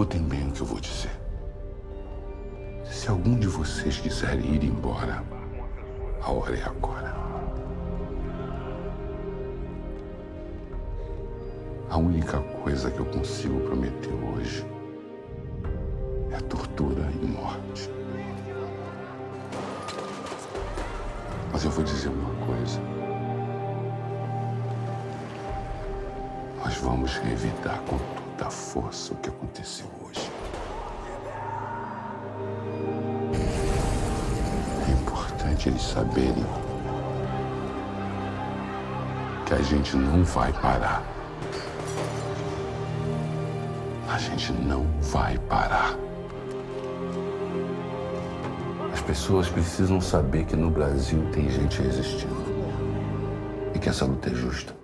Escutem bem o que eu vou dizer. Se algum de vocês quiser ir embora, a hora é agora. A única coisa que eu consigo prometer hoje é tortura e morte. Mas eu vou dizer uma coisa. Nós vamos revidar com toda a força o que aconteceu hoje. É importante eles saberem que a gente não vai parar. A gente não vai parar. As pessoas precisam saber que no Brasil tem gente resistindo e que essa luta é justa.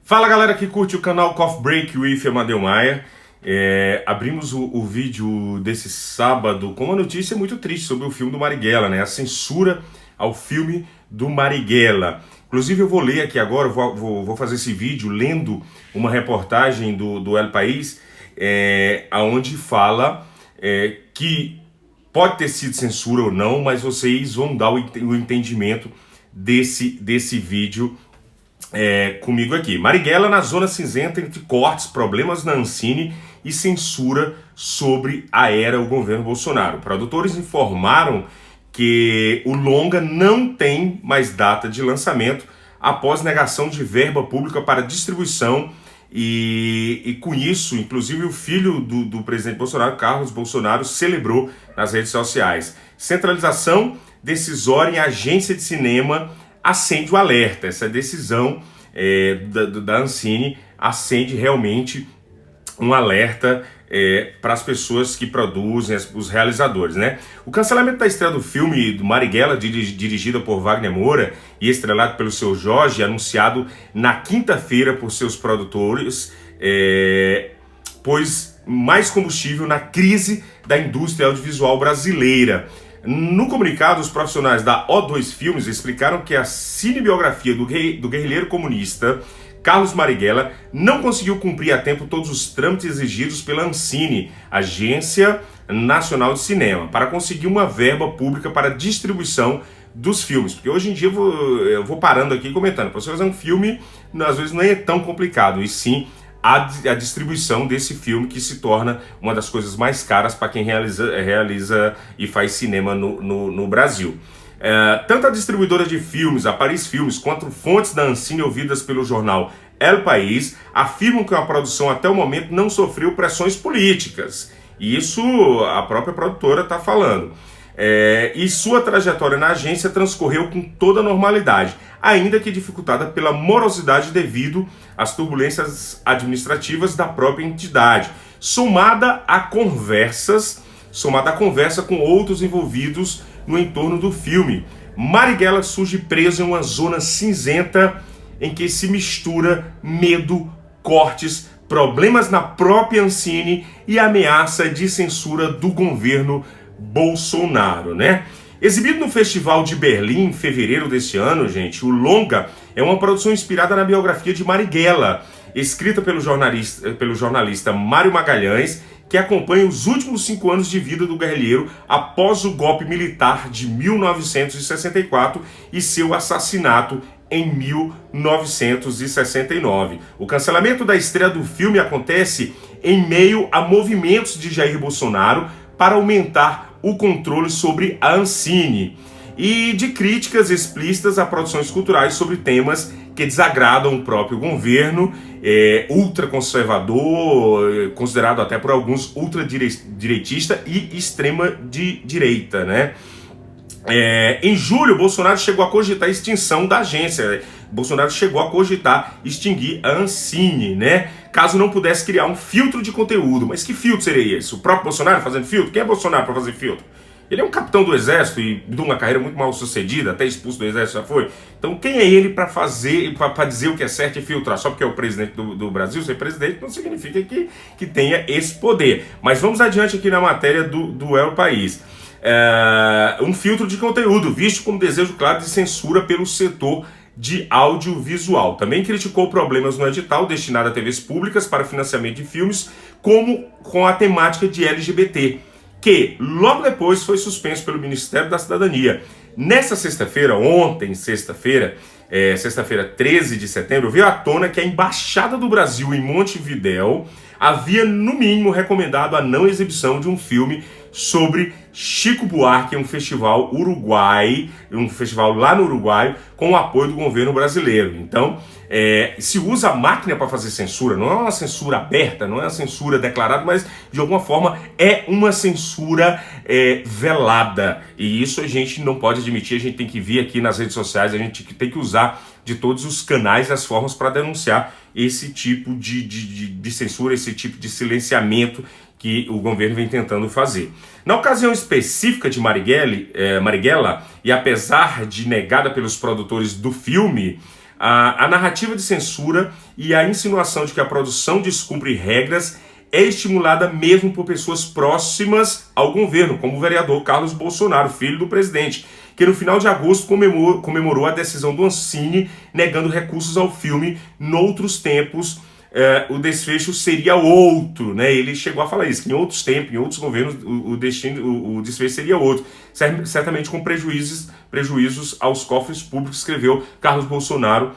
Fala galera que curte o canal Coffee Break with Amadeu Maia. Abrimos o vídeo desse sábado com uma notícia muito triste sobre o filme do Marighella, né? A censura ao filme do Marighella. Inclusive eu vou ler aqui agora, vou fazer esse vídeo lendo uma reportagem do El País, onde fala que pode ter sido censura ou não, mas vocês vão dar o entendimento desse vídeo comigo aqui. Marighella na zona cinzenta entre cortes, problemas na Ancine e censura sobre a era o governo Bolsonaro. Produtores informaram que o longa não tem mais data de lançamento após negação de verba pública para distribuição e com isso, inclusive o filho do presidente Bolsonaro, Carlos Bolsonaro, celebrou nas redes sociais. Centralização decisória em agência de cinema acende o alerta. Essa decisão da Ancine acende realmente um alerta para as pessoas que produzem, os realizadores, né? O cancelamento da estreia do filme do Marighella, dirigida por Wagner Moura e estrelado pelo seu Jorge, anunciado na quinta-feira por seus produtores, pôs mais combustível na crise da indústria audiovisual brasileira. No comunicado, os profissionais da O2 Filmes explicaram que a cinebiografia do guerrilheiro comunista Carlos Marighella não conseguiu cumprir a tempo todos os trâmites exigidos pela Ancine, Agência Nacional de Cinema, para conseguir uma verba pública para distribuição dos filmes. Porque hoje em dia eu vou parando aqui e comentando, para você fazer um filme, às vezes não é tão complicado, e sim a distribuição desse filme, que se torna uma das coisas mais caras para quem realiza e faz cinema no Brasil. Tanto a distribuidora de filmes, a Paris Filmes, quanto fontes da Ancine ouvidas pelo jornal El País afirmam que a produção até o momento não sofreu pressões políticas. E isso a própria produtora está falando. E sua trajetória na agência transcorreu com toda normalidade, ainda que dificultada pela morosidade devido às turbulências administrativas da própria entidade, somada a conversa com outros envolvidos no entorno do filme. Marighella surge preso em uma zona cinzenta em que se mistura medo, cortes, problemas na própria Ancine e ameaça de censura do governo Bolsonaro, né? Exibido no Festival de Berlim em fevereiro deste ano, gente, o longa é uma produção inspirada na biografia de Marighella, escrita pelo jornalista Mário Magalhães, que acompanha os últimos 5 anos de vida do guerrilheiro após o golpe militar de 1964 e seu assassinato em 1969. O cancelamento da estreia do filme acontece em meio a movimentos de Jair Bolsonaro para aumentar o controle sobre a Ancine e de críticas explícitas a produções culturais sobre temas que desagradam o próprio governo, ultraconservador, considerado até por alguns ultradireitista e extrema-direita, né? Em julho, Bolsonaro chegou a cogitar a extinção da agência. Bolsonaro chegou a cogitar extinguir a Ancine, né? Caso não pudesse criar um filtro de conteúdo. Mas que filtro seria esse? O próprio Bolsonaro fazendo filtro? Quem é Bolsonaro para fazer filtro? Ele é um capitão do exército e de uma carreira muito mal sucedida, até expulso do exército já foi. Então quem é ele para dizer o que é certo e filtrar? Só porque é o presidente do Brasil, ser presidente não significa que tenha esse poder. Mas vamos adiante aqui na matéria do El País. Um filtro de conteúdo, visto como desejo claro de censura pelo setor de audiovisual. Também criticou problemas no edital destinado a TVs públicas para financiamento de filmes, como com a temática de LGBT, que logo depois foi suspenso pelo Ministério da Cidadania. Nessa sexta-feira, sexta-feira 13 de setembro, veio à tona que a Embaixada do Brasil em Montevidéu havia, no mínimo, recomendado a não exibição de um filme sobre Chico Buarque, um festival lá no Uruguai, com o apoio do governo brasileiro. Então, se usa a máquina para fazer censura, não é uma censura aberta, não é uma censura declarada, mas de alguma forma é uma censura velada. E isso a gente não pode admitir, a gente tem que vir aqui nas redes sociais, a gente tem que usar de todos os canais e as formas para denunciar esse tipo de censura, esse tipo de silenciamento que o governo vem tentando fazer. Na ocasião específica de Marighella, e apesar de negada pelos produtores do filme, a narrativa de censura e a insinuação de que a produção descumpre regras é estimulada mesmo por pessoas próximas ao governo, como o vereador Carlos Bolsonaro, filho do presidente, que no final de agosto comemorou a decisão do Ancine, negando recursos ao filme. Noutros tempos, o desfecho seria outro, né? Ele chegou a falar isso, que em outros tempos, em outros governos, o desfecho seria outro, certamente com prejuízos aos cofres públicos, escreveu Carlos Bolsonaro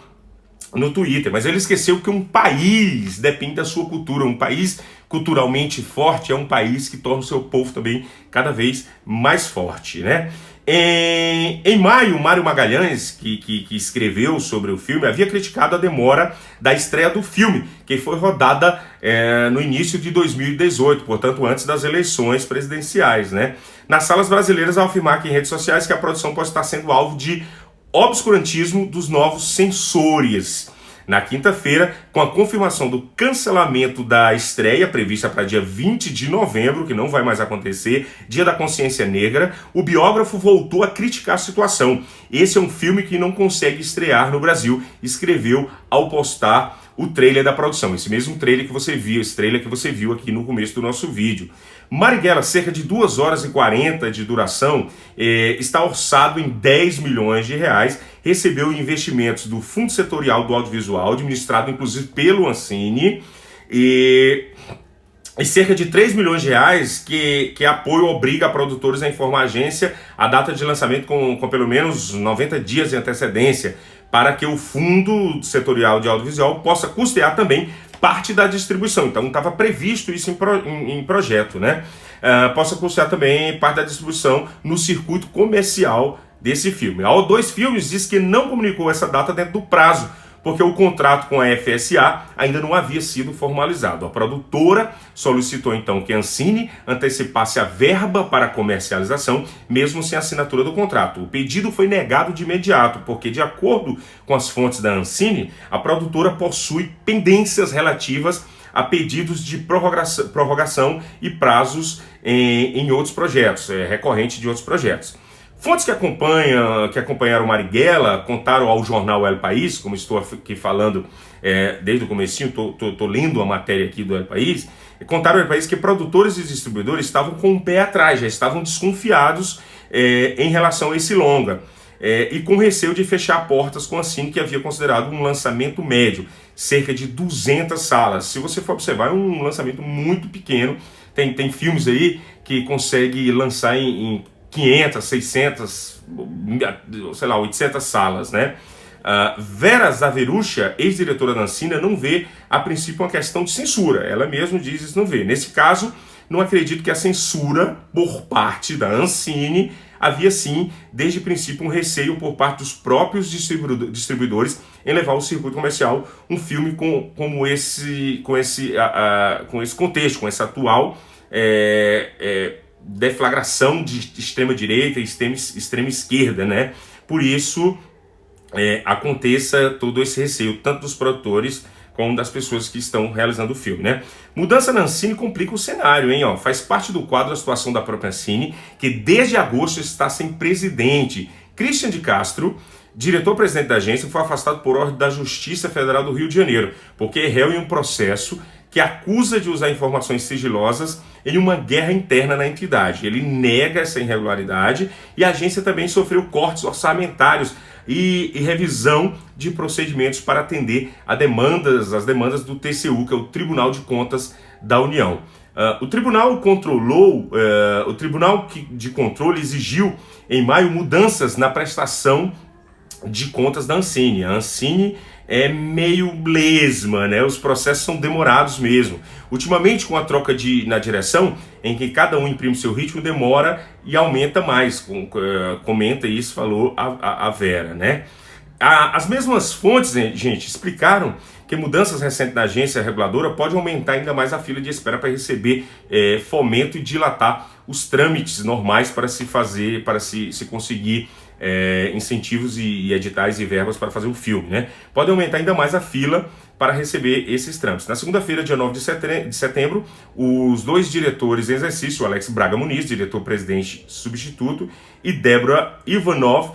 no Twitter. Mas ele esqueceu que um país depende da sua cultura, um país culturalmente forte é um país que torna o seu povo também cada vez mais forte, né? Em maio, Mário Magalhães, que escreveu sobre o filme, havia criticado a demora da estreia do filme, que foi rodada no início de 2018, portanto antes das eleições presidenciais, né? Nas salas brasileiras, ao afirmar aqui em redes sociais que a produção pode estar sendo alvo de obscurantismo dos novos censores. Na quinta-feira, com a confirmação do cancelamento da estreia, prevista para dia 20 de novembro, que não vai mais acontecer, Dia da Consciência Negra, o biógrafo voltou a criticar a situação. Esse é um filme que não consegue estrear no Brasil, escreveu ao postar o trailer da produção. Esse mesmo trailer que você viu aqui no começo do nosso vídeo. Marighella, cerca de 2 horas e 40 de duração, está orçado em 10 milhões de reais, recebeu investimentos do Fundo Setorial do Audiovisual, administrado inclusive pelo Ancine, e cerca de 3 milhões de reais que apoio obriga a produtores a informar a agência a data de lançamento com pelo menos 90 dias de antecedência, para que o Fundo Setorial de Audiovisual possa custear também parte da distribuição. Então estava previsto isso em projeto, né? Possa custear também parte da distribuição no circuito comercial desse filme. A O2 Filmes diz que não comunicou essa data dentro do prazo, porque o contrato com a FSA ainda não havia sido formalizado. A produtora solicitou então que a Ancine antecipasse a verba para a comercialização, mesmo sem assinatura do contrato. O pedido foi negado de imediato, porque, de acordo com as fontes da Ancine, a produtora possui pendências relativas a pedidos de prorrogação e prazos em outros projetos, recorrente de outros projetos. Fontes que acompanharam Marighella contaram ao jornal El País, como estou aqui falando desde o comecinho, estou lendo a matéria aqui do El País, contaram ao El País que produtores e distribuidores estavam com o pé atrás, já estavam desconfiados em relação a esse longa, e com receio de fechar portas com a Ancine, que havia considerado um lançamento médio, cerca de 200 salas. Se você for observar, é um lançamento muito pequeno. Tem filmes aí que consegue lançar em 500, 600, sei lá, 800 salas, né? Vera Zaverucha, ex-diretora da Ancine, não vê a princípio uma questão de censura. Ela mesma diz isso, não vê. Nesse caso, não acredito que a censura por parte da Ancine havia sim, desde o princípio, um receio por parte dos próprios distribuidores em levar ao circuito comercial um filme com esse contexto, com essa atual deflagração de extrema-direita e extrema-esquerda, né? Por isso, aconteça todo esse receio, tanto dos produtores como das pessoas que estão realizando o filme, né? Mudança na Ancine complica o cenário, hein? Faz parte do quadro a situação da própria Ancine, que desde agosto está sem presidente. Christian de Castro, diretor-presidente da agência, foi afastado por ordem da Justiça Federal do Rio de Janeiro, porque é réu em um processo que acusa de usar informações sigilosas em uma guerra interna na entidade. Ele nega essa irregularidade e a agência também sofreu cortes orçamentários e revisão de procedimentos para atender as demandas do TCU, que é o Tribunal de Contas da União. O Tribunal de Controle exigiu em maio mudanças na prestação de contas da Ancine. A Ancine é meio lesma, né? Os processos são demorados mesmo. Ultimamente, com a troca na direção, em que cada um imprime seu ritmo, demora e aumenta mais. Comenta isso, falou a Vera, né? As mesmas fontes, gente, explicaram que mudanças recentes na agência reguladora podem aumentar ainda mais a fila de espera para receber fomento e dilatar os trâmites normais para se conseguir incentivos e editais e verbas para fazer o filme, né? Pode aumentar ainda mais a fila para receber esses trâmites. Na segunda-feira, dia 9 de setembro, os dois diretores em exercício, Alex Braga Muniz, diretor-presidente substituto, e Débora Ivanov,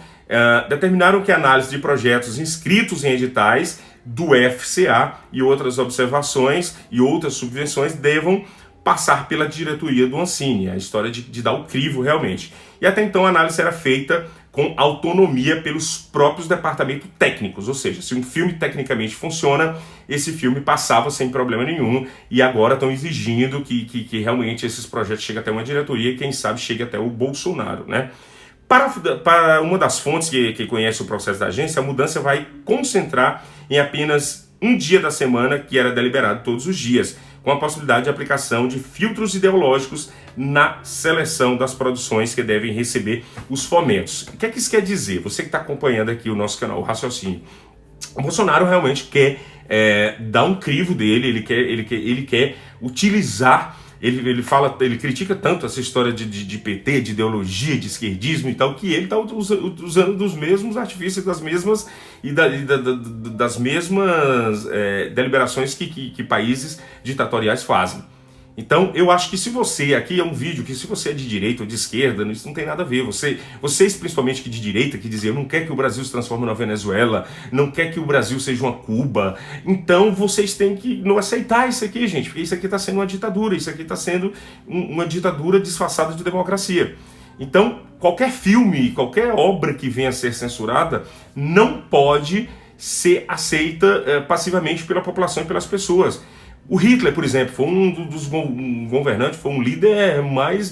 determinaram que a análise de projetos inscritos em editais do FCA e outras observações e outras subvenções devam passar pela diretoria do Ancine, a história de dar o crivo realmente. E até então a análise era feita com autonomia pelos próprios departamentos técnicos, ou seja, se um filme tecnicamente funciona, esse filme passava sem problema nenhum, e agora estão exigindo que realmente esses projetos cheguem até uma diretoria e quem sabe chegue até o Bolsonaro, né? Para uma das fontes que conhece o processo da agência, a mudança vai concentrar em apenas um dia da semana, que era deliberado todos os dias, com a possibilidade de aplicação de filtros ideológicos na seleção das produções que devem receber os fomentos. O que é que isso quer dizer? Você que está acompanhando aqui o nosso canal, o Raciocínio. O Bolsonaro realmente quer dar um crivo dele, ele quer utilizar. Ele critica tanto essa história de PT, de ideologia, de esquerdismo e tal, que ele está usando dos mesmos artifícios, das mesmas deliberações que países ditatoriais fazem. Então, eu acho que se você, aqui é um vídeo que se você é de direita ou de esquerda, isso não tem nada a ver. Vocês principalmente que de direita, que dizem, não quer que o Brasil se transforme na Venezuela, não quer que o Brasil seja uma Cuba, então vocês têm que não aceitar isso aqui, gente, porque isso aqui está sendo uma ditadura, isso aqui está sendo uma ditadura disfarçada de democracia. Então, qualquer filme, qualquer obra que venha a ser censurada, não pode ser aceita passivamente pela população e pelas pessoas. O Hitler, por exemplo, foi um dos governantes, foi um líder mais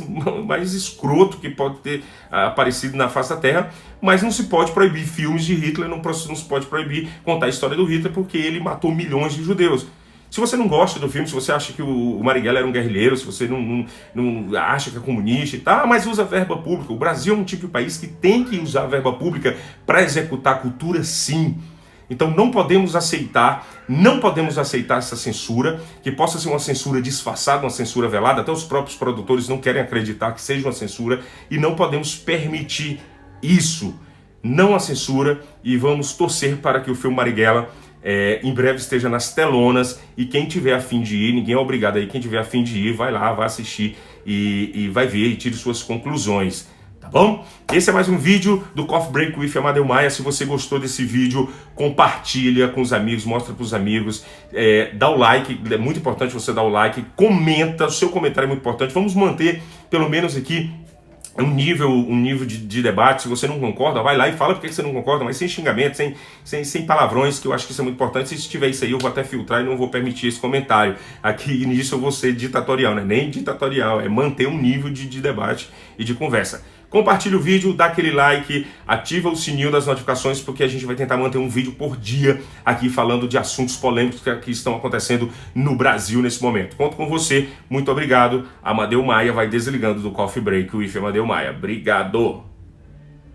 escroto que pode ter aparecido na face da Terra, mas não se pode proibir filmes de Hitler, não se pode proibir contar a história do Hitler, porque ele matou milhões de judeus. Se você não gosta do filme, se você acha que o Marighella era um guerrilheiro, se você não acha que é comunista e tal, mas usa verba pública. O Brasil é um tipo de país que tem que usar verba pública para executar a cultura, sim. Então não podemos aceitar essa censura, que possa ser uma censura disfarçada, uma censura velada, até os próprios produtores não querem acreditar que seja uma censura, e não podemos permitir isso, não a censura, e vamos torcer para que o filme Marighella em breve esteja nas telonas, e quem tiver a fim de ir, ninguém é obrigado aí, quem tiver a fim de ir, vai lá, vai assistir e vai ver e tire suas conclusões. Tá bom? Esse é mais um vídeo do Coffee Break with Amadeu Maia. Se você gostou desse vídeo, compartilha com os amigos, mostra para os amigos, dá o like, é muito importante você dar o like, comenta, o seu comentário é muito importante. Vamos manter, pelo menos aqui, um nível de debate. Se você não concorda, vai lá e fala porque você não concorda, mas sem xingamento, sem palavrões, que eu acho que isso é muito importante. Se tiver isso aí, eu vou até filtrar e não vou permitir esse comentário. Aqui nisso eu vou ser ditatorial, né? Nem ditatorial, é manter um nível de debate e de conversa. Compartilha o vídeo, dá aquele like, ativa o sininho das notificações, porque a gente vai tentar manter um vídeo por dia aqui falando de assuntos polêmicos que estão acontecendo no Brasil nesse momento. Conto com você, muito obrigado. Amadeu Maia vai desligando do Coffee Break with Amadeu Maia. Obrigado!